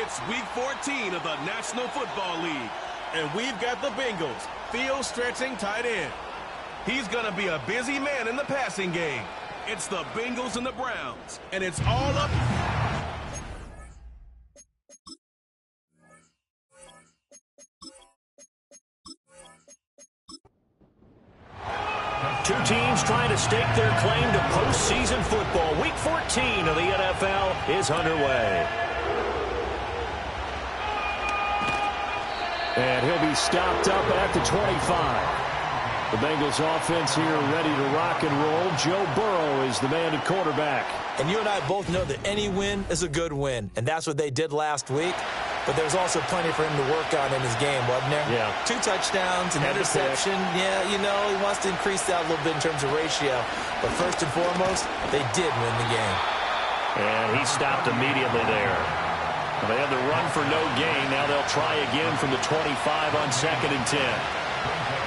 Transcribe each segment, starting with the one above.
It's Week 14 of the National Football League, and we've got the Bengals field stretching tight end. He's going to be a busy man in the passing game. It's the Bengals and the Browns, and it's all up. Two teams trying to stake their claim to postseason football. Week 14 of the NFL is underway. And he'll be stopped up at the 25. The Bengals offense here ready to rock and roll. Joe Burrow is the man at quarterback. And you and I both know that any win is a good win, and that's what they did last week. But there's also plenty for him to work on in his game, wasn't there? Yeah. 2 touchdowns, an interception. Yeah, you know, he wants to increase that a little bit in terms of ratio. But first and foremost, they did win the game. And he stopped immediately there. They had the run for no gain. Now they'll try again from the 25 on 2nd and 10.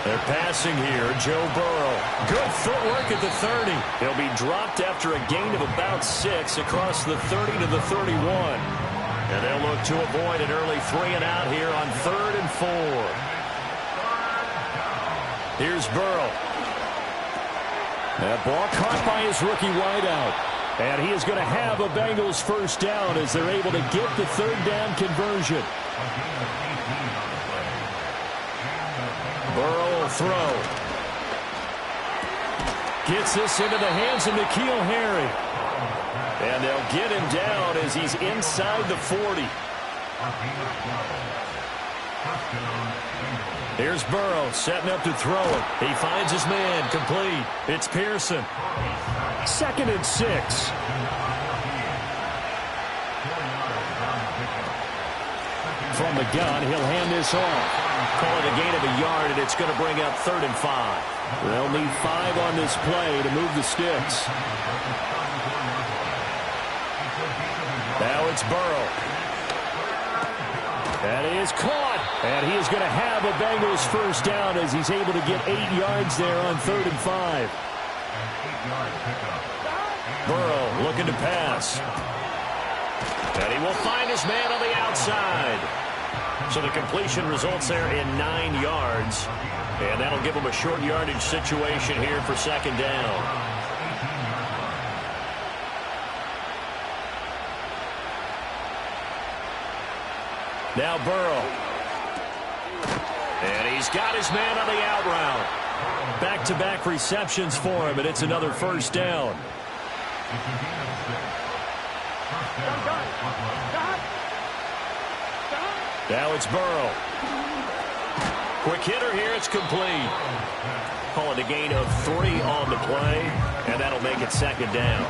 They're passing here. Joe Burrow. Good footwork at the 30. He'll be dropped after a gain of about 6 across the 30 to the 31. And they'll look to avoid an early 3-and-out here on 3rd and 4. Here's Burrow. That ball caught by his rookie wideout. And he is going to have a Bengals first down as they're able to get the 3rd down conversion. Burrow will throw. Gets this into the hands of N'Keal Harry. And they'll get him down as he's inside the 40. Here's Burrow setting up to throw it. He finds his man complete. It's Pearson. 2nd and 6. From the gun, he'll hand this off. Call it a gain of a yard, and it's going to bring up 3rd and 5. They'll need 5 on this play to move the sticks. Now it's Burrow. That is caught. And he is going to have a Bengals first down as he's able to get 8 yards there on 3rd and 5. Burrow looking to pass. And he will find his man on the outside. So the completion results there in 9 yards. And that'll give him a short yardage situation here for 2nd down. Now Burrow. And he's got his man on the out route. Back-to-back receptions for him, and it's another first down. Now it's Burrow. Quick hitter here, it's complete. Call it a gain of 3 on the play, and that'll make it 2nd down.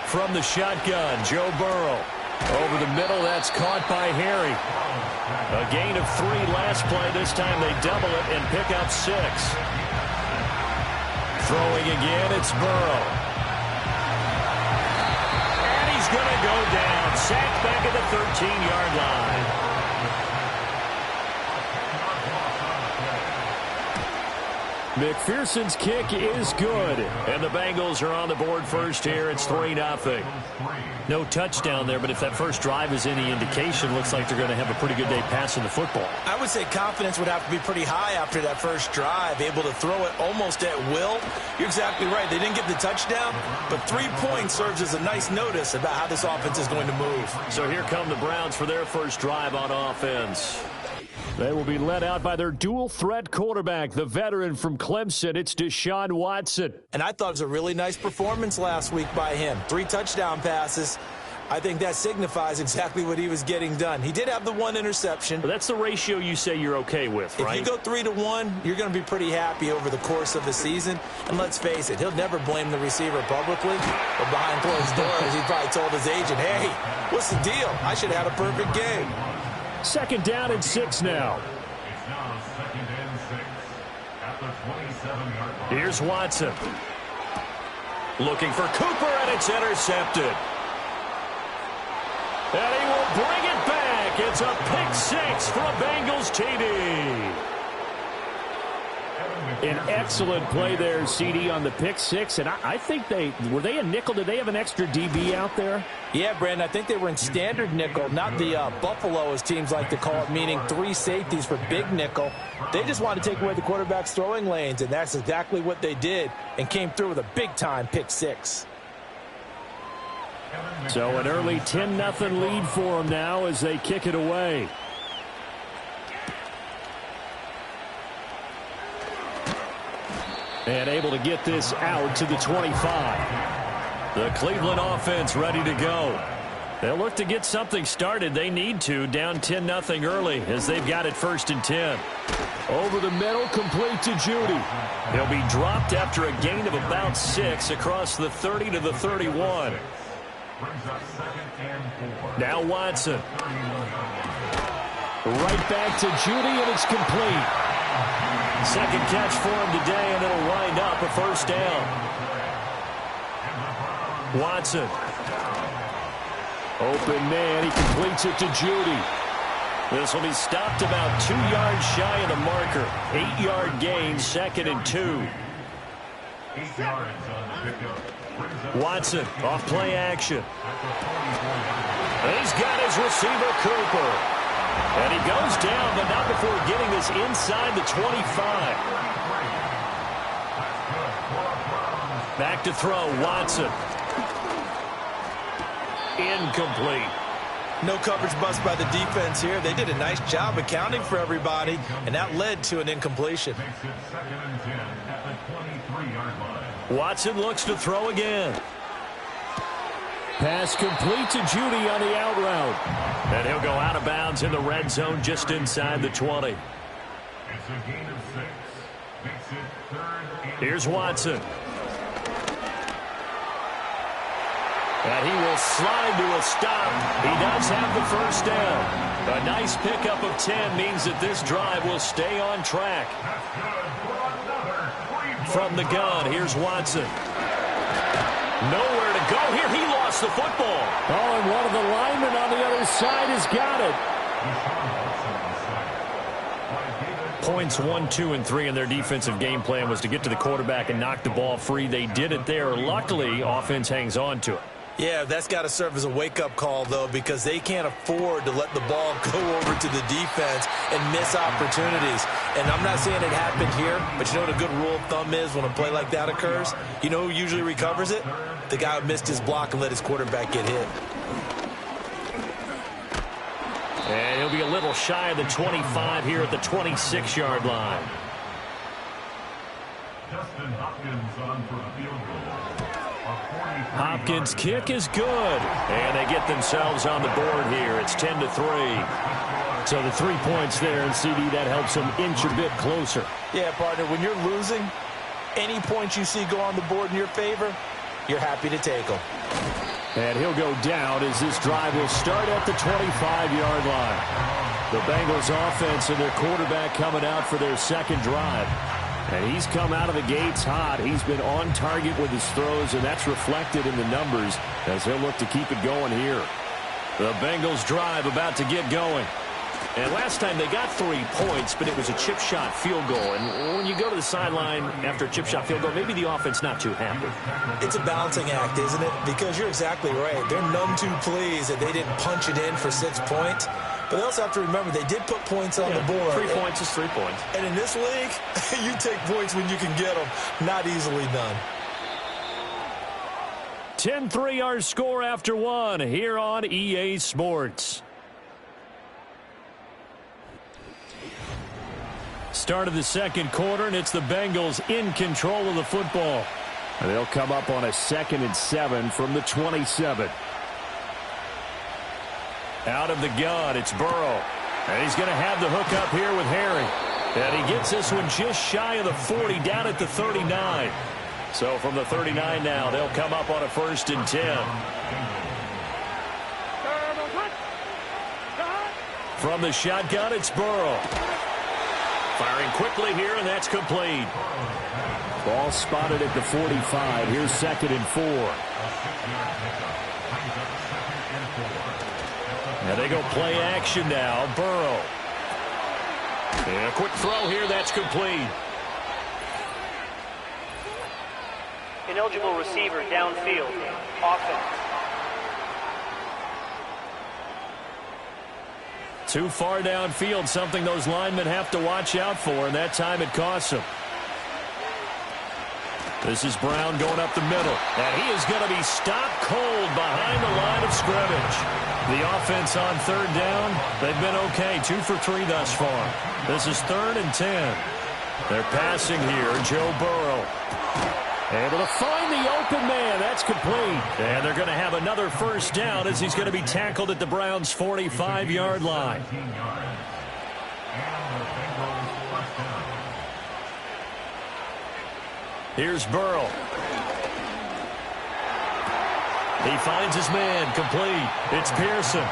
From the shotgun, Joe Burrow. Over the middle, that's caught by Harry. A gain of 3 last play. This time they double it and pick up 6. Throwing again, it's Burrow. And he's going to go down. Sacked back at the 13-yard line. McPherson's kick is good. And the Bengals are on the board first here. It's 3-0. No touchdown there, but if that first drive is any indication, looks like they're going to have a pretty good day passing the football. I would say confidence would have to be pretty high after that first drive, able to throw it almost at will. You're exactly right. They didn't get the touchdown, but 3 points serves as a nice notice about how this offense is going to move. So here come the Browns for their first drive on offense. They will be led out by their dual-threat quarterback, the veteran from Clemson. It's Deshaun Watson. And I thought it was a really nice performance last week by him. 3 touchdown passes. I think that signifies exactly what he was getting done. He did have the 1 interception. But that's the ratio you say you're okay with, right? If you go 3-1, you're going to be pretty happy over the course of the season. And let's face it, he'll never blame the receiver publicly. But behind closed doors, he probably told his agent, hey, what's the deal? I should have had a perfect game. 2nd down and 6 now. Here's Watson. Looking for Cooper, and it's intercepted. And he will bring it back. It's a pick 6 for a Bengals TD. An excellent play there, CD, on the pick six. And I think were they a nickel? Did they have an extra DB out there? Yeah, Brandon, I think they were in standard nickel, not the Buffalo, as teams like to call it, meaning 3 safeties for big nickel. They just wanted to take away the quarterback's throwing lanes, and that's exactly what they did, and came through with a big-time pick six. So an early 10-0 lead for them now as they kick it away. And able to get this out to the 25. The Cleveland offense ready to go. They'll look to get something started. They need to, down 10-0 early as they've got it 1st and 10. Over the middle, complete to Judy. He'll be dropped after a gain of about 6 across the 30 to the 31. Now Watson. Right back to Judy, and it's complete. Second catch for him today, and it'll wind up a 1st down. Watson. Open man, he completes it to Judy. This will be stopped about 2 yards shy of the marker. 8-yard gain, 2nd and 2. Watson, off play action. He's got his receiver, Cooper. And he goes down, but not before getting this inside the 25. Back to throw, Watson. Incomplete. No coverage bust by the defense here. They did a nice job accounting for everybody, and that led to an incompletion. Watson looks to throw again. Pass complete to Judy on the out route. And he'll go out of bounds in the red zone just inside the 20. Here's Watson. And he will slide to a stop. He does have the 1st down. A nice pickup of 10 means that this drive will stay on track. From the gun, here's Watson. Nowhere to go here. He lost the football. Oh, and one of the linemen on the other side has got it. Points 1, 2, and 3 in their defensive game plan was to get to the quarterback and knock the ball free. They did it there. Luckily, offense hangs on to it. Yeah, that's got to serve as a wake-up call, though, because they can't afford to let the ball go over to the defense and miss opportunities. And I'm not saying it happened here, but you know what a good rule of thumb is when a play like that occurs? You know who usually recovers it? The guy who missed his block and let his quarterback get hit. And he'll be a little shy of the 25 here at the 26-yard line. Justin Hopkins on for the field goal. Hopkins' kick is good. And they get themselves on the board here. It's 10-3. So the 3 points there, and CD, that helps them inch a bit closer. Yeah, partner, when you're losing, any points you see go on the board in your favor, you're happy to take them. And he'll go down as this drive will start at the 25-yard line. The Bengals offense and their quarterback coming out for their 2nd drive. And he's come out of the gates hot. He's been on target with his throws, and that's reflected in the numbers as he'll look to keep it going here. The Bengals drive about to get going. And last time they got 3 points, but it was a chip shot field goal. And when you go to the sideline after a chip shot field goal, maybe the offense not too happy. It's a balancing act, isn't it? Because you're exactly right. They're none too pleased that they didn't punch it in for 6 points. But they also have to remember they did put points on the board. 3 points is 3 points. And in this league, you take points when you can get them. Not easily done. 10-3 our score after 1 here on EA Sports. Start of the 2nd quarter, and it's the Bengals in control of the football. And they'll come up on a 2nd and 7 from the 27. Out of the gun, it's Burrow. And he's going to have the hook up here with Harry. And he gets this one just shy of the 40, down at the 39. So from the 39 now, they'll come up on a 1st and 10. From the shotgun, it's Burrow. Firing quickly here, and that's complete. Ball spotted at the 45. Here's 2nd and 4. And they go play action now. Burrow. And a quick throw here. That's complete. Ineligible receiver downfield. Offense. Too far downfield, something those linemen have to watch out for, and that time it costs them. This is Brown going up the middle, and he is going to be stopped cold behind the line of scrimmage. The offense on third down, they've been okay, 2 for 3 thus far. This is 3rd and 10. They're passing here, Joe Burrow. Able to find the open man. That's complete. And they're going to have another first down as he's going to be tackled at the Browns' 45-yard line. Here's Burrow. He finds his man, complete. It's Pearson.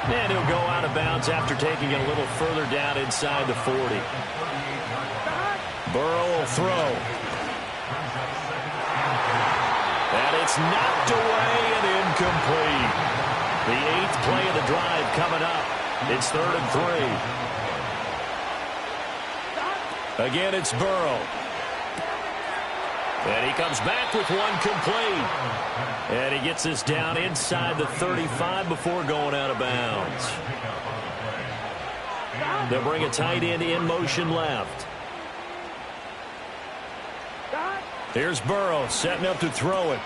And he'll go out of bounds after taking it a little further down inside the 40. Burrow will throw. And it's knocked away and incomplete. The 8th play of the drive coming up. It's 3rd and 3. Again, it's Burrow. And he comes back with one complete. And he gets this down inside the 35 before going out of bounds. They'll bring a tight end in motion left. Here's Burrow setting up to throw it.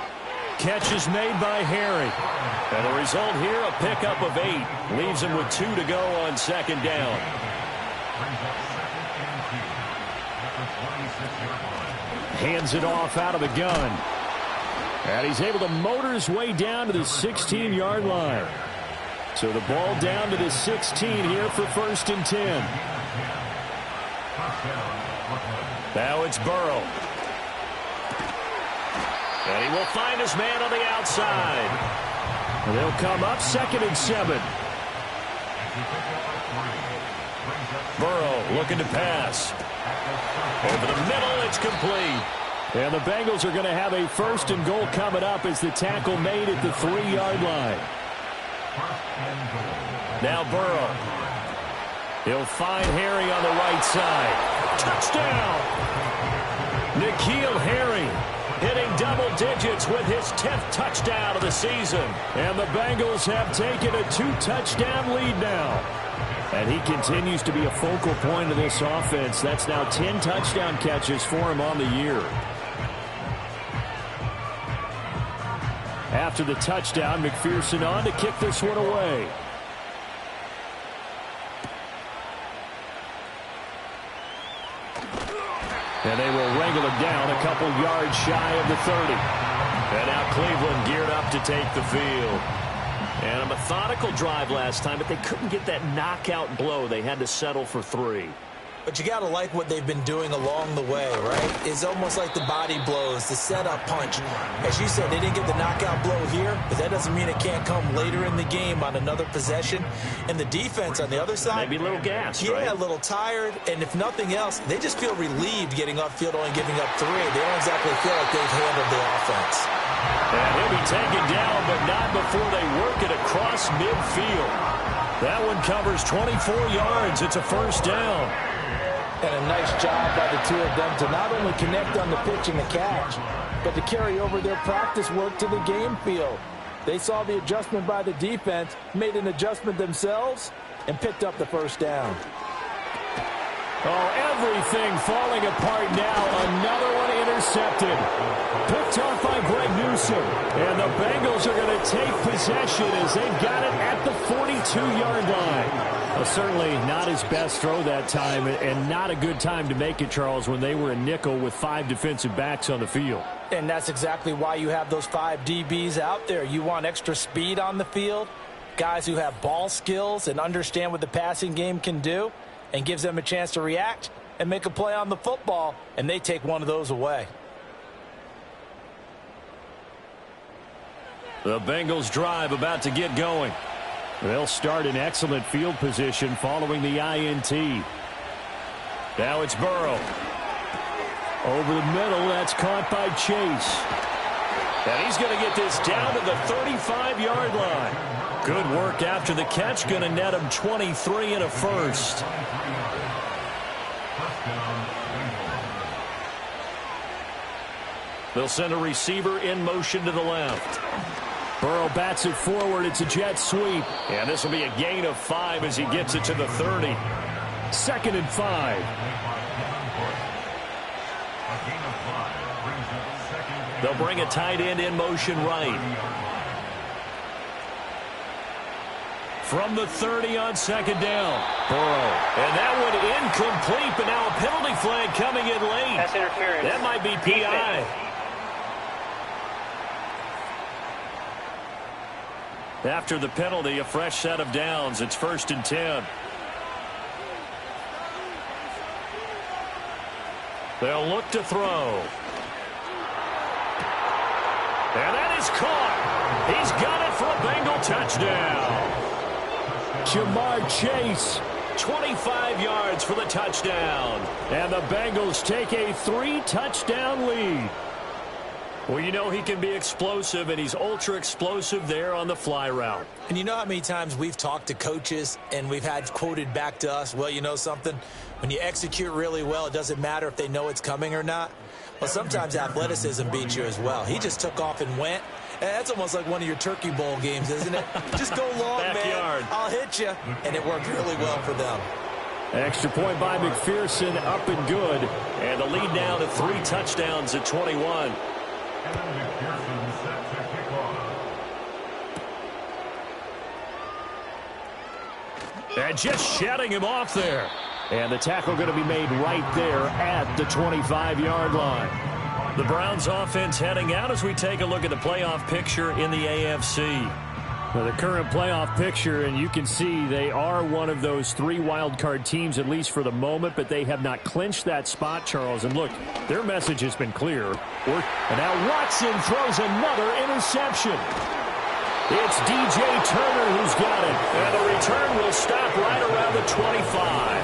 Catch is made by Harry. And the result here, a pickup of 8. Leaves him with 2 to go on 2nd down. Hands it off out of the gun. And he's able to motor his way down to the 16-yard line. So the ball down to the 16 here for 1st and 10. Now it's Burrow. And he will find his man on the outside. And they'll come up 2nd and 7. Burrow looking to pass. Over the middle, it's complete. And the Bengals are going to have a 1st and goal coming up as the tackle made at the 3-yard line. Now Burrow. He'll find Harry on the right side. Touchdown! N'Keal Harry hitting double digits with his 10th touchdown of the season. And the Bengals have taken a 2-touchdown lead now. And he continues to be a focal point of this offense. That's now 10 touchdown catches for him on the year. After the touchdown, McPherson on to kick this one away. And they will wrangle him down a couple yards shy of the 30. And now Cleveland geared up to take the field. And a methodical drive last time, but they couldn't get that knockout blow. They had to settle for 3. But you got to like what they've been doing along the way, right? It's almost like the body blows, the setup punch. As you said, they didn't get the knockout blow here, but that doesn't mean it can't come later in the game on another possession. And the defense on the other side, maybe a little gassed, yeah, right? A little tired. And if nothing else, they just feel relieved getting upfield, only giving up 3. They don't exactly feel like they've handled the offense. And he'll be taken down, but not before they work it across midfield. That one covers 24 yards. It's a 1st down. And a nice job by the 2 of them to not only connect on the pitch and the catch, but to carry over their practice work to the game field. They saw the adjustment by the defense, made an adjustment themselves, and picked up the 1st down. Oh, everything falling apart now. Another one intercepted. Picked off by Greg Newsome. And the Bengals are going to take possession as they've got it at the 42-yard line. Well, certainly not his best throw that time, and not a good time to make it, Charles, when they were a nickel with 5 defensive backs on the field. And that's exactly why you have those 5 DBs out there. You want extra speed on the field, guys who have ball skills and understand what the passing game can do, and gives them a chance to react and make a play on the football, and they take one of those away. The Bengals drive about to get going. They'll start in excellent field position following the INT. Now it's Burrow. Over the middle, that's caught by Chase. And he's going to get this down to the 35-yard line. Good work after the catch, going to net him 23 and a 1st. They'll send a receiver in motion to the left. Burrow bats it forward. It's a jet sweep. And this will be a gain of 5 as he gets it to the 30. 2nd and 5. They'll bring a tight end in motion right. From the 30 on 2nd down. Burrow. And that one incomplete, but now a penalty flag coming in late. That's interference. That might be PI. After the penalty, a fresh set of downs. It's 1st and 10. They'll look to throw. And that is caught. He's got it for a Bengal touchdown. Jamar Chase, 25 yards for the touchdown. And the Bengals take a 3-touchdown lead. Well, you know he can be explosive, and he's ultra-explosive there on the fly route. And you know how many times we've talked to coaches and we've had quoted back to us, well, you know something? When you execute really well, it doesn't matter if they know it's coming or not. Well, sometimes athleticism beats you as well. He just took off and went. And that's almost like one of your Turkey Bowl games, isn't it? Just go long, Backyard. man. I'll hit you. And it worked really well for them. Extra point by McPherson, up and good. And the lead now to 3 touchdowns at 21. And just shutting him off there. And the tackle going to be made right there at the 25-yard line. The Browns offense heading out as we take a look at the playoff picture in the AFC. Well, the current playoff picture, and you can see they are one of those 3 wildcard teams, at least for the moment, but they have not clinched that spot, Charles. And look, their message has been clear. And now Watson throws another interception. It's DJ Turner who's got it. And the return will stop right around the 25.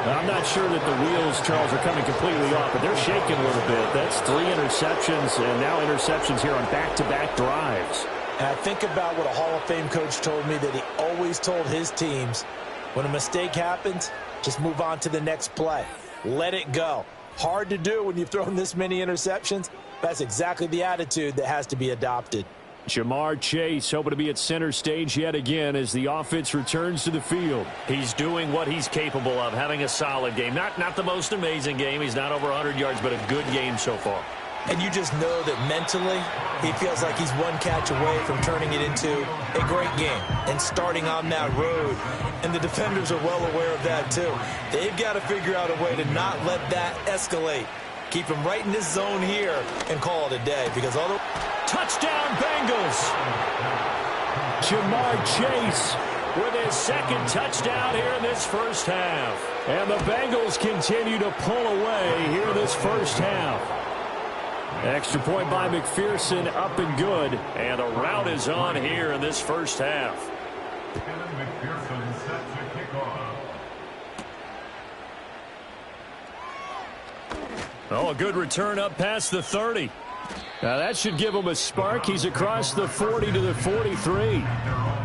I'm not sure that the wheels, Charles, are coming completely off, but they're shaking a little bit. That's 3 interceptions, and now interceptions here on back-to-back drives. And I think about what a Hall of Fame coach told me that he always told his teams, when a mistake happens, just move on to the next play. Let it go. Hard to do when you've thrown this many interceptions. That's exactly the attitude that has to be adopted. Jamar Chase hoping to be at center stage yet again as the offense returns to the field. He's doing what he's capable of, having a solid game. Not the most amazing game. He's not over 100 yards, but a good game so far. And you just know that mentally, he feels like he's one catch away from turning it into a great game and starting on that road. And the defenders are well aware of that, too. They've got to figure out a way to not let that escalate. Keep him right in this zone here and call it a day, because all the... Touchdown, Bengals! Jamar Chase with his 2nd touchdown here in this first half. And the Bengals continue to pull away here in this first half. Extra point by McPherson, up and good. And the route is on here in this first half. McPherson set to kick off. Oh, a good return up past the 30. Now that should give him a spark. He's across the 40 to the 43.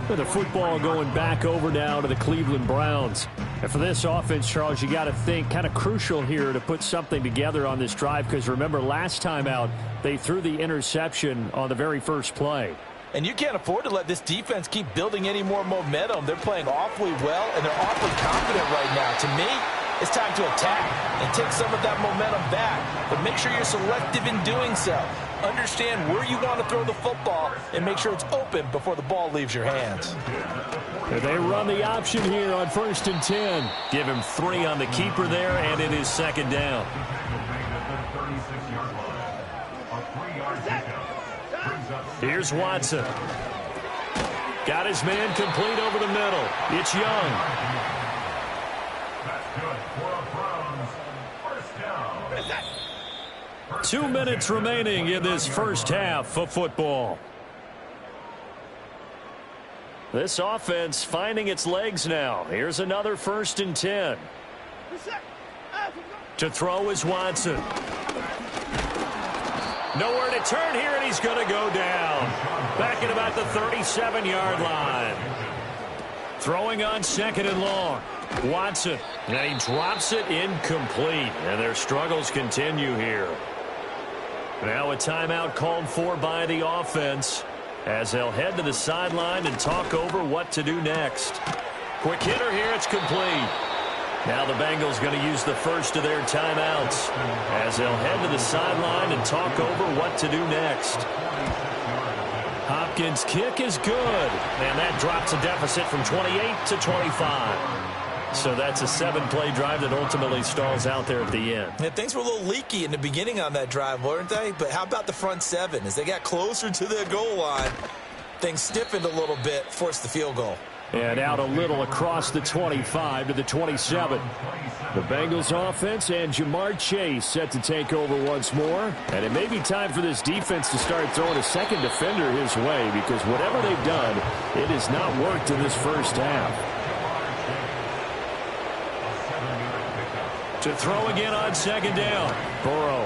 With the football going back over now to the Cleveland Browns. And for this offense, Charles, you got to think kind of crucial here to put something together on this drive, because remember last time out they threw the interception on the very first play. And you can't afford to let this defense keep building any more momentum. They're playing awfully well, and they're awfully confident right now. To me, it's time to attack and take some of that momentum back. But make sure you're selective in doing so. Understand where you want to throw the football and make sure it's open before the ball leaves your hands. They run the option here on 1st and 10. Give him 3 on the keeper there, and it is 2nd down. Here's Watson. Got his man complete over the middle. It's Young. 2 minutes remaining in this first half of football. This offense finding its legs now. Here's another 1st and 10. To throw is Watson. Nowhere to turn here, and he's going to go down. Back at about the 37-yard line. Throwing on 2nd and long. Watson. And he drops it incomplete. And their struggles continue here. Now a timeout called for by the offense as they'll head to the sideline and talk over what to do next. Quick hitter here, it's complete. Now the Bengals going to use the first of their timeouts as they'll head to the sideline and talk over what to do next. Hopkins' kick is good, and that drops a deficit from 28 to 25. So that's a 7-play drive that ultimately stalls out there at the end. Yeah, things were a little leaky in the beginning on that drive, weren't they? But how about the front seven? As they got closer to the goal line, things stiffened a little bit, forced the field goal. And out a little across the 25 to the 27. The Bengals offense and Jamar Chase set to take over once more. And it may be time for this defense to start throwing a second defender his way, because whatever they've done, it has not worked in this first half. To throw again on second down. Burrow.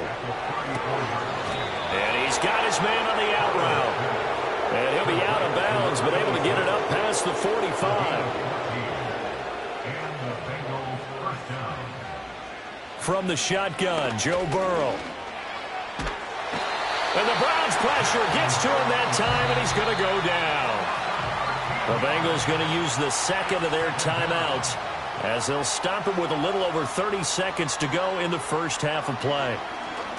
And he's got his man on the out route. And he'll be out of bounds, but able to get it up past the 45. From the shotgun, Joe Burrow. And the Browns pressure gets to him that time, and he's going to go down. The Bengals going to use the second of their timeouts as they'll stop him with a little over 30 seconds to go in the first half of play.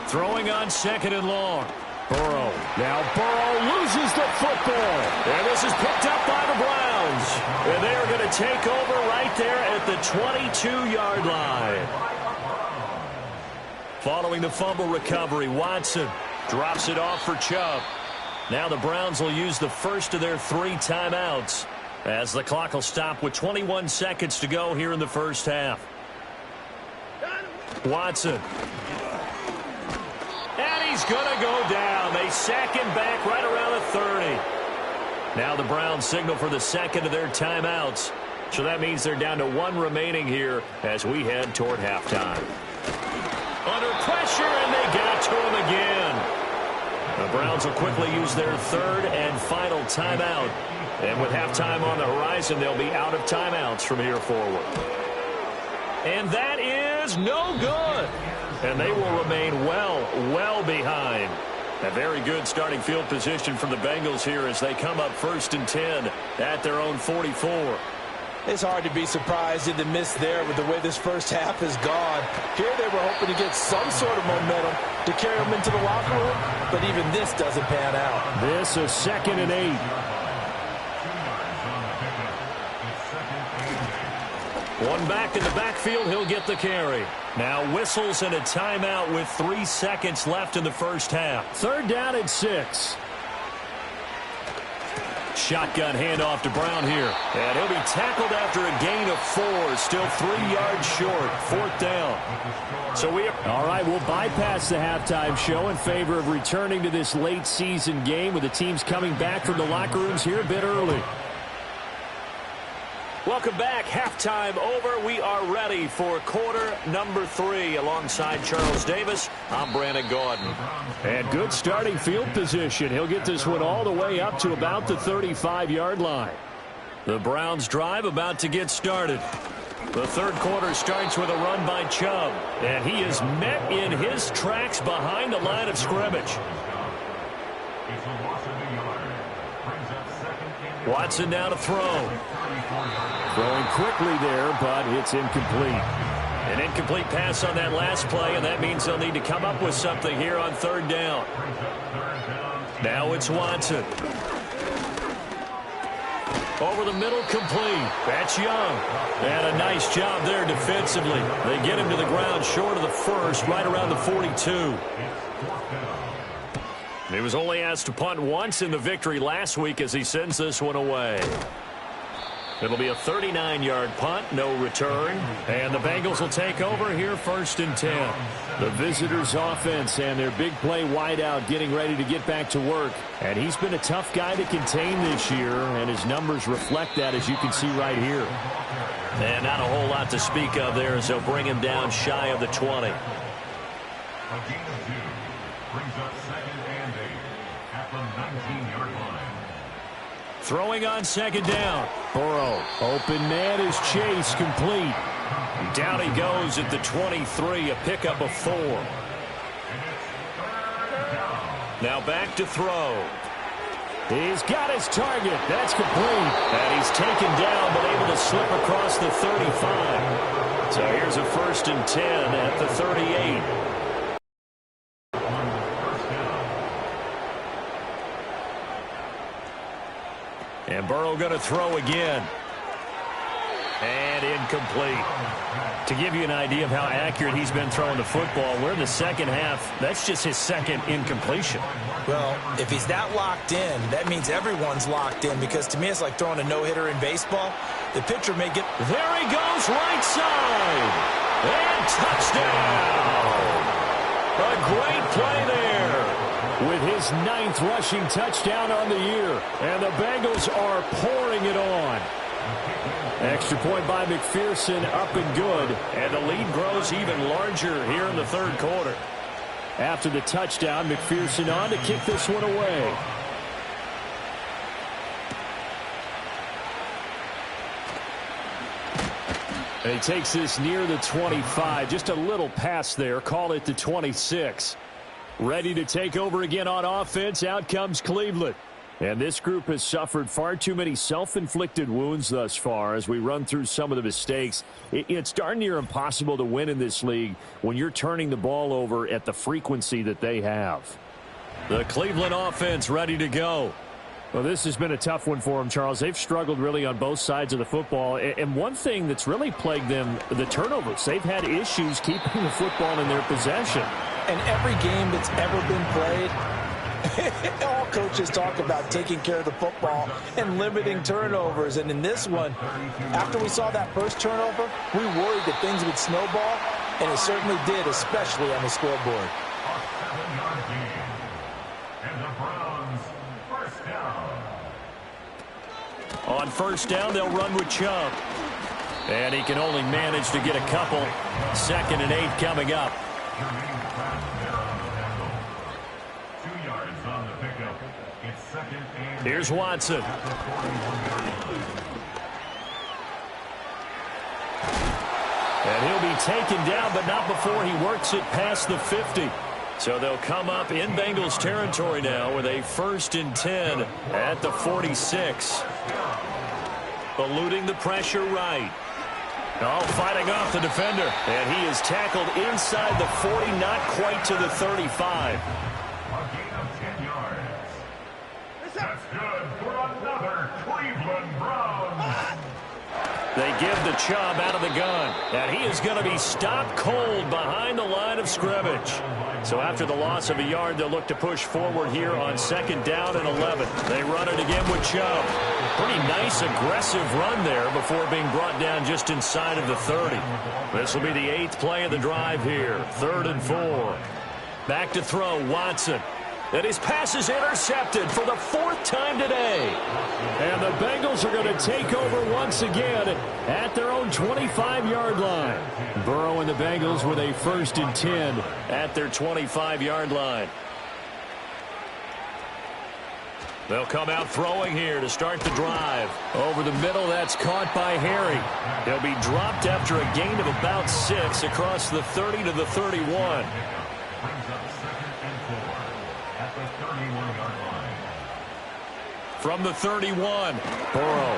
Throwing on second and long. Burrow. Now Burrow loses the football. And this is picked up by the Browns. And they are going to take over right there at the 22-yard line. Following the fumble recovery, Watson drops it off for Chubb. Now the Browns will use the first of their 3 timeouts, as the clock will stop with 21 seconds to go here in the first half. Watson. And he's going to go down. They sack him back right around the 30. Now the Browns signal for the second of their timeouts. So that means they're down to 1 remaining here as we head toward halftime. Under pressure, and they got to him again. The Browns will quickly use their 3rd and final timeout. And with halftime on the horizon, they'll be out of timeouts from here forward. And that is no good. And they will remain well behind. A very good starting field position for the Bengals here as they come up 1st and 10 at their own 44. It's hard to be surprised in the miss there with the way this first half has gone. Here they were hoping to get some sort of momentum to carry them into the locker room, but even this doesn't pan out. This is 2nd and 8. One back in the backfield, he'll get the carry. Now whistles and a timeout with 3 seconds left in the first half. 3rd down and 6. Shotgun handoff to Brown here. And he'll be tackled after a gain of 4. Still 3 yards short. 4th down. So all right, we'll bypass the halftime show in favor of returning to this late season game with the teams coming back from the locker rooms here a bit early. Welcome back. Halftime over. We are ready for quarter number 3. Alongside Charles Davis, I'm Brandon Gordon. And good starting field position. He'll get this one all the way up to about the 35-yard line. The Browns drive about to get started. The 3rd quarter starts with a run by Chubb. And he is met in his tracks behind the line of scrimmage. Watson now to throw. Throwing quickly there, but it's incomplete. An incomplete pass on that last play, and that means they'll need to come up with something here on 3rd down. Now it's Watson. Over the middle, complete. That's Young. And a nice job there defensively. They get him to the ground short of the 1st, right around the 42. He was only asked to punt once in the victory last week as he sends this one away. It'll be a 39-yard punt, no return. And the Bengals will take over here 1st and 10. The visitors' offense and their big play wideout getting ready to get back to work. And he's been a tough guy to contain this year, and his numbers reflect that, as you can see right here. And not a whole lot to speak of there as they'll bring him down shy of the 20. A gain of 2 brings up 2nd and 8 at the 19-yard line. Throwing on 2nd down. Burrow. Open man is Chase, complete. Down he goes at the 23, a pickup of 4. Now back to throw. He's got his target. That's complete. And he's taken down, but able to slip across the 35. So here's a 1st and 10 at the 38. And Burrow going to throw again. And incomplete. To give you an idea of how accurate he's been throwing the football, we're in the second half. That's just his second incompletion. Well, if he's that locked in, that means everyone's locked in, because to me it's like throwing a no-hitter in baseball. The pitcher may get... There he goes, right side. And touchdown. A great play there. With his 9th rushing touchdown on the year. And the Bengals are pouring it on. Extra point by McPherson, up and good. And the lead grows even larger here in the 3rd quarter. After the touchdown, McPherson on to kick this one away. And he takes this near the 25. Just a little pass there. Call it the 26. Ready to take over again on offense. Out comes Cleveland. And this group has suffered far too many self-inflicted wounds thus far as we run through some of the mistakes. It's darn near impossible to win in this league when you're turning the ball over at the frequency that they have. The Cleveland offense ready to go. Well, this has been a tough one for them, Charles. They've struggled really on both sides of the football. And one thing that's really plagued them, the turnovers. They've had issues keeping the football in their possession. And every game that's ever been played, all coaches talk about taking care of the football and limiting turnovers. And in this one, after we saw that first turnover, we worried that things would snowball, and it certainly did, especially on the scoreboard. On 1st down, they'll run with Chubb. And he can only manage to get a couple. 2nd and 8 coming up. Here's Watson. And he'll be taken down, but not before he works it past the 50. So they'll come up in Bengals territory now with a 1st and 10 at the 46. Eluding the pressure right. Oh, fighting off the defender. And he is tackled inside the 40, not quite to the 35. They give the Chubb out of the gun. And he is going to be stopped cold behind the line of scrimmage. So after the loss of a yard, they'll look to push forward here on 2nd down and 11. They run it again with Chubb. Pretty nice, aggressive run there before being brought down just inside of the 30. This will be the 8th play of the drive here. 3rd and 4. Back to throw, Watson. And his pass is intercepted for the 4th time today. And the Bengals are going to take over once again at their own 25-yard line. Burrow and the Bengals with a 1st and 10 at their 25-yard line. They'll come out throwing here to start the drive. Over the middle, that's caught by Harry. He'll be dropped after a gain of about 6 across the 30 to the 31. From the 31, Burrow.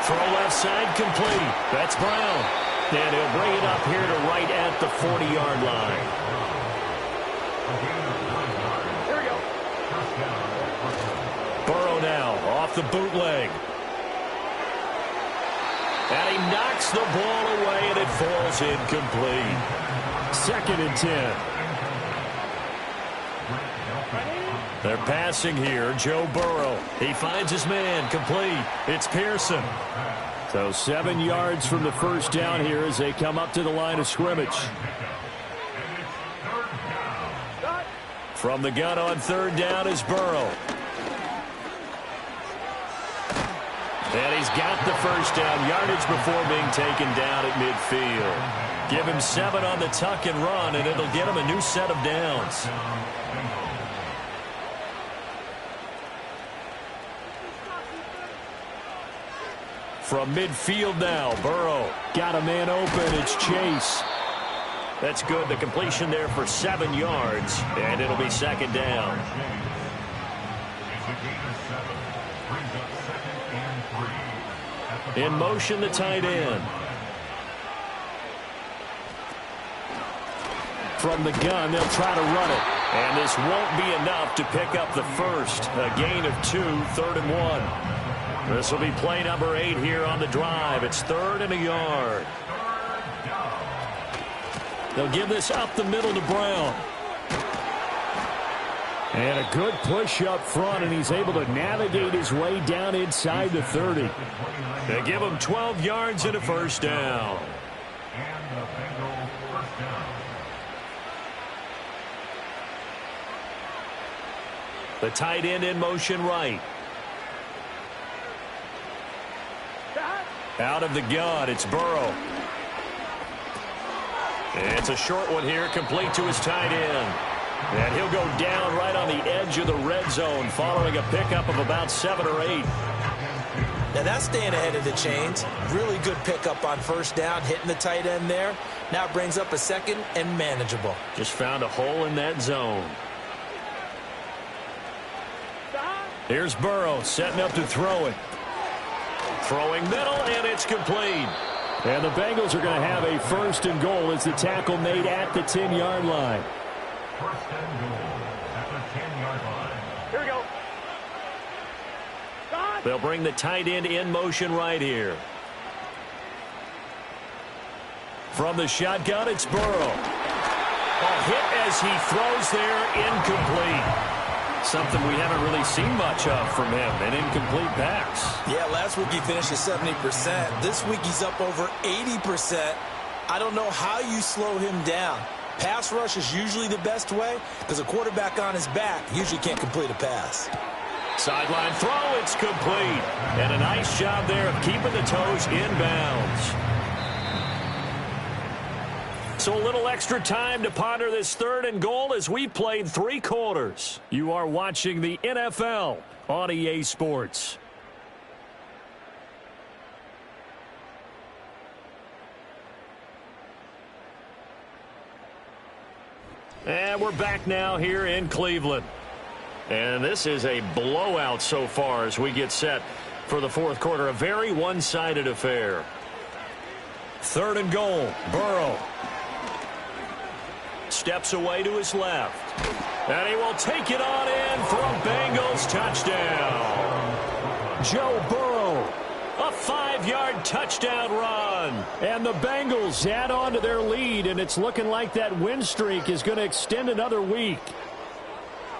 Throw left side complete. That's Brown. And he'll bring it up here to right at the 40-yard line. Here we go. Burrow now off the bootleg. And he knocks the ball away, and it falls incomplete. 2nd and 10. They're passing here. Joe Burrow. He finds his man. Complete. It's Pearson. So 7 yards from the 1st down here as they come up to the line of scrimmage. From the gun on 3rd down is Burrow. And he's got the 1st down yardage before being taken down at midfield. Give him 7 on the tuck and run, and it'll get him a new set of downs. From midfield now, Burrow got a man open. It's Chase. That's good. The completion there for 7 yards, and it'll be second down. In motion, the tight end. From the gun, they'll try to run it. And this won't be enough to pick up the first. A gain of 2, 3rd and 1. This will be play number 8 here on the drive. It's 3rd and a yard. They'll give this up the middle to Brown. And a good push up front, and he's able to navigate his way down inside the 30. They give him 12 yards and a first down. The tight end in motion right. Out of the gun, it's Burrow. It's a short one here, complete to his tight end. And he'll go down right on the edge of the red zone following a pickup of about 7 or 8. Now that's staying ahead of the chains. Really good pickup on first down, hitting the tight end there. Now it brings up a second and manageable. Just found a hole in that zone. Here's Burrow setting up to throw it. Throwing middle, and it's complete. And the Bengals are going to have a 1st and goal as the tackle made at the 10-yard line. 1st and goal at the 10-yard line. Here we go. They'll bring the tight end in motion right here. From the shotgun, it's Burrow. A hit as he throws there, incomplete. Something we haven't really seen much of from him, an incomplete pass. Yeah, last week he finished at 70%. This week he's up over 80%. I don't know how you slow him down. Pass rush is usually the best way because a quarterback on his back usually can't complete a pass. Sideline throw, it's complete. And a nice job there of keeping the toes inbounds. So a little extra time to ponder this 3rd and goal as we played 3 quarters. You are watching the NFL on EA Sports. And we're back now here in Cleveland. And this is a blowout so far as we get set for the 4th quarter. A very one-sided affair. 3rd and goal, Burrow. Steps away to his left. And he will take it on in for a Bengals touchdown. Joe Burrow, a 5-yard touchdown run. And the Bengals add on to their lead, and it's looking like that win streak is going to extend another week.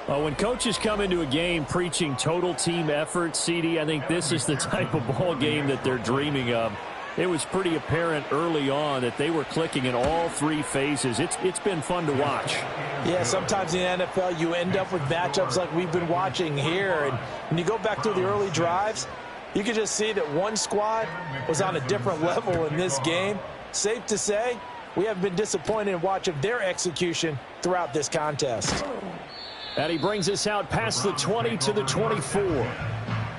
When coaches come into a game preaching total team effort, CD, I think this is the type of ball game that they're dreaming of. It was pretty apparent early on that they were clicking in all 3 phases. It's been fun to watch. Yeah, sometimes in the NFL you end up with matchups like we've been watching here. And when you go back to the early drives, you can just see that one squad was on a different level in this game. Safe to say, we have been disappointed in watching their execution throughout this contest. And he brings us out past the 20 to the 24.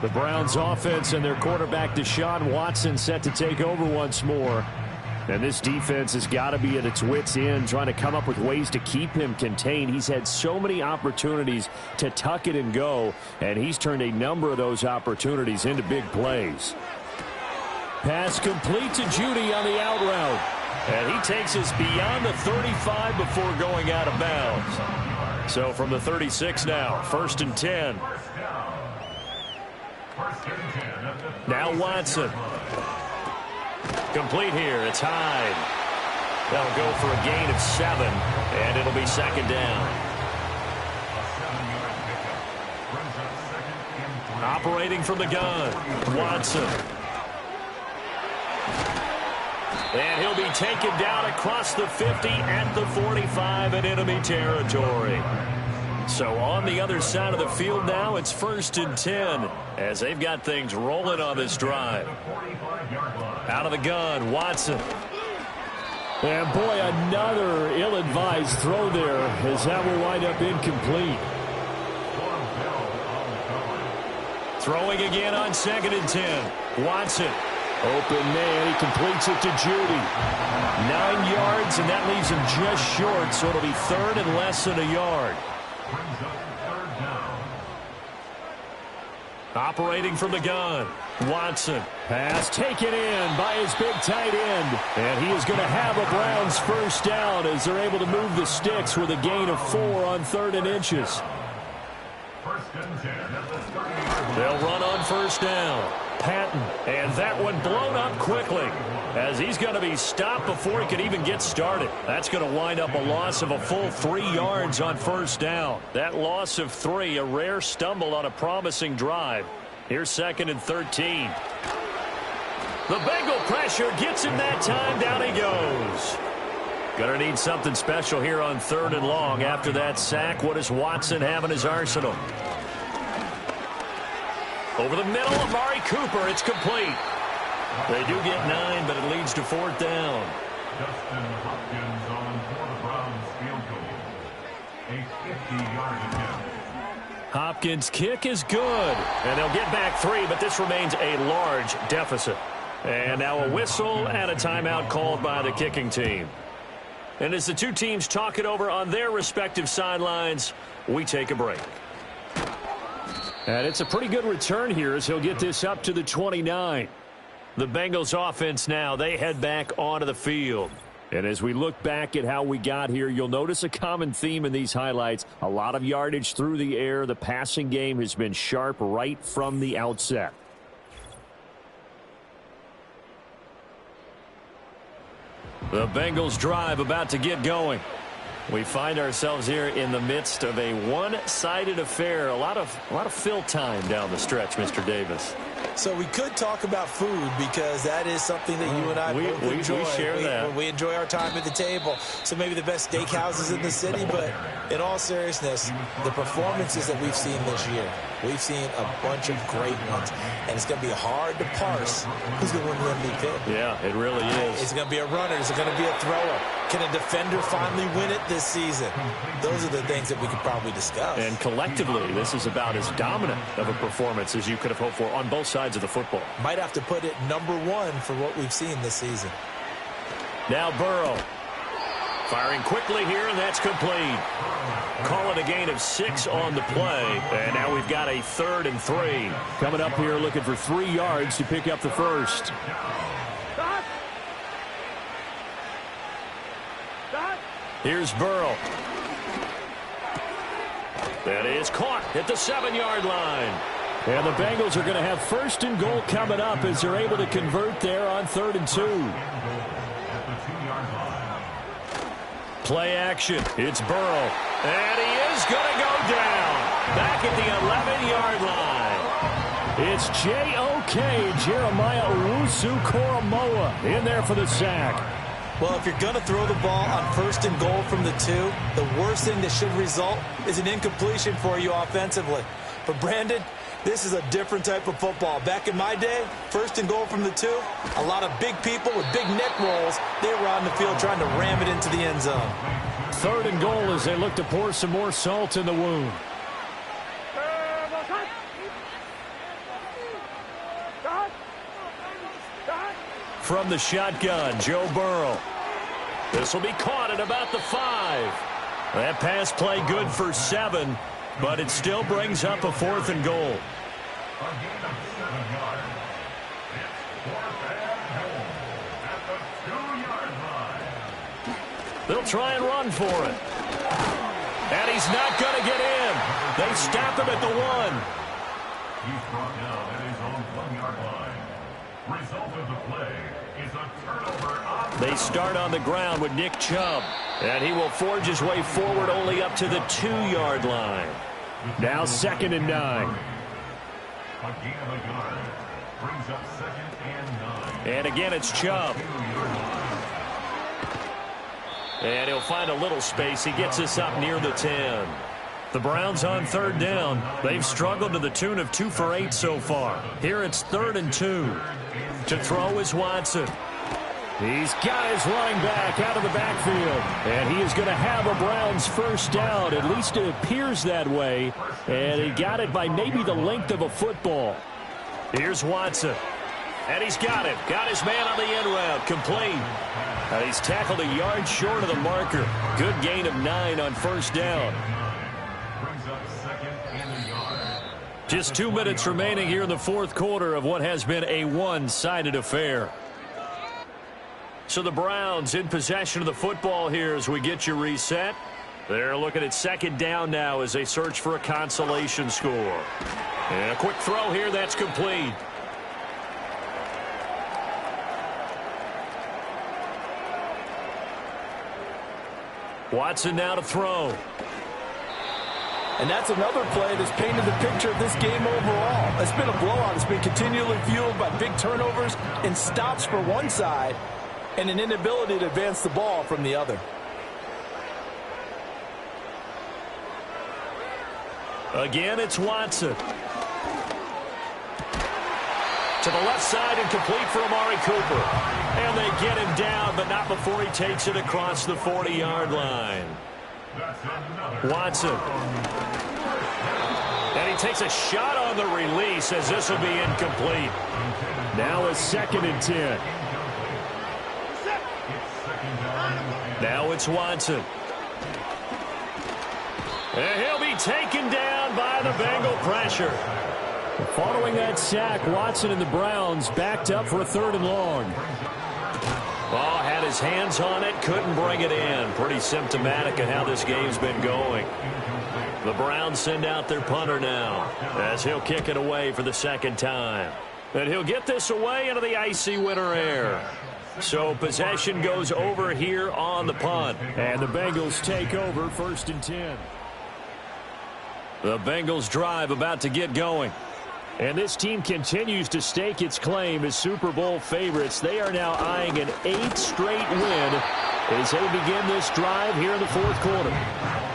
The Browns offense and their quarterback Deshaun Watson set to take over once more. And this defense has got to be at its wits' end, trying to come up with ways to keep him contained. He's had so many opportunities to tuck it and go, and he's turned a number of those opportunities into big plays. Pass complete to Judy on the out route. And he takes us beyond the 35 before going out of bounds. So from the 36 now, 1st and 10. Now Watson. Complete here. It's Hyde. They'll go for a gain of 7, and it'll be second down. Operating from the gun, Watson. And he'll be taken down across the 50 at the 45 in enemy territory. So on the other side of the field now, it's 1st and 10 as they've got things rolling on this drive. Out of the gun, Watson. And boy, another ill-advised throw there as that will wind up incomplete. Throwing again on 2nd and 10. Watson. Open man, he completes it to Judy. 9 yards, and that leaves him just short, so it'll be third and less than a yard. Operating from the gun, Watson. Pass taken in by his big tight end. And he is going to have a Browns first down as they're able to move the sticks with a gain of 4 on 3rd and inches. They'll run on first down. Patton, and that one blown up quickly as he's going to be stopped before he could even get started. That's going to wind up a loss of a full 3 yards on first down. That loss of 3, a rare stumble on a promising drive. Here's 2nd and 13. The Bengal pressure gets him that time. Down he goes. Going to need something special here on 3rd and long after that sack. What does Watson have in his arsenal? Over the middle, Amari Cooper. It's complete. They do get 9, but it leads to 4th down. Justin Hopkins on for the Browns field goal. A 50-yard attempt. Hopkins' kick is good. And they'll get back 3, but this remains a large deficit. And now a whistle and a timeout called by the kicking team. And as the two teams talk it over on their respective sidelines, we take a break. And it's a pretty good return here as he'll get this up to the 29. The Bengals offense now, they head back onto the field. And as we look back at how we got here, you'll notice a common theme in these highlights. A lot of yardage through the air. The passing game has been sharp right from the outset. The Bengals drive about to get going. We find ourselves here in the midst of a one-sided affair. A lot of fill time down the stretch, Mr. Davis. So we could talk about food because that is something that you and I both enjoy. We share that. We enjoy our time at the table. So maybe the best steakhouses in the city, but in all seriousness, the performances that we've seen this year, we've seen a bunch of great ones. And it's going to be hard to parse who's going to win the MVP. Yeah, it really is. Is it going to be a runner? Is it going to be a thrower? Can a defender finally win it this season? Those are the things that we could probably discuss. And collectively, this is about as dominant of a performance as you could have hoped for on both sides of the football. Might have to put it #1 for what we've seen this season. Now Burrow. Firing quickly here, and that's complete. Call it a gain of 6 on the play. And now we've got a 3rd and 3. Coming up here looking for 3 yards to pick up the first. Here's Burrow. That is caught at the 7-yard line. And the Bengals are going to have 1st and goal coming up as they're able to convert there on 3rd and 2. Play action. It's Burrow. And he is going to go down. Back at the 11-yard line. It's J.O.K. Jeremiah Owusu-Koramoah in there for the sack. Well, if you're going to throw the ball on 1st and goal from the 2, the worst thing that should result is an incompletion for you offensively. But, Brandon, this is a different type of football. Back in my day, 1st and goal from the 2, a lot of big people with big neck rolls, they were on the field trying to ram it into the end zone. 3rd and goal as they look to pour some more salt in the wound. From the shotgun, Joe Burrow. This will be caught at about the 5. That pass play good for 7, but it still brings up a 4th and goal. They'll try and run for it. And he's not going to get in. They stop him at the 1. He's brought down at his own 1-yard line. Result of the play is a turnover on. They start on the ground with Nick Chubb. And he will forge his way forward only up to the 2-yard line. Now 2nd and 9. A gain of a yard brings up 2nd and 9. And again, it's Chubb. And he'll find a little space. He gets us up near the 10. The Browns on 3rd down. They've struggled to the tune of 2 for 8 so far. Here it's 3rd and 2. To throw is Watson. He's got his running back out of the backfield. And he is going to have a Browns first down. At least it appears that way. And he got it by maybe the length of a football. Here's Watson. And he's got it. Got his man on the end route. Complete. And he's tackled a yard short of the marker. Good gain of 9 on first down. Just 2 minutes remaining here in the fourth quarter of what has been a one-sided affair. So the Browns in possession of the football here as we get you reset. They're looking at second down now as they search for a consolation score. And a quick throw here, that's complete. Watson now to throw. And that's another play that's painted the picture of this game overall. It's been a blowout. It's been continually fueled by big turnovers and stops for one side and an inability to advance the ball from the other. Again, it's Watson. To the left side and complete for Amari Cooper. And they get him down, but not before he takes it across the 40-yard line. Watson. And he takes a shot on the release as this will be incomplete. Now a 2nd and 10. Now it's Watson. And he'll be taken down by the Bengal pressure. Following that sack, Watson and the Browns backed up for a 3rd and long. Ball had his hands on it, couldn't bring it in. Pretty symptomatic of how this game's been going. The Browns send out their punter now as he'll kick it away for the 2nd time. And he'll get this away into the icy winter air. So possession goes over here on the punt. And the Bengals take over 1st and 10. The Bengals drive about to get going. And this team continues to stake its claim as Super Bowl favorites. They are now eyeing an 8th straight win as they begin this drive here in the fourth quarter.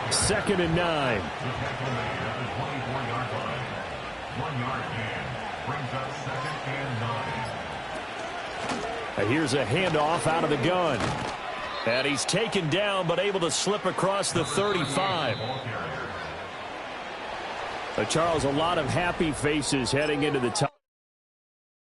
2nd and 9. And here's a handoff out of the gun. And he's taken down but able to slip across the 35. Charles, a lot of happy faces heading into the top.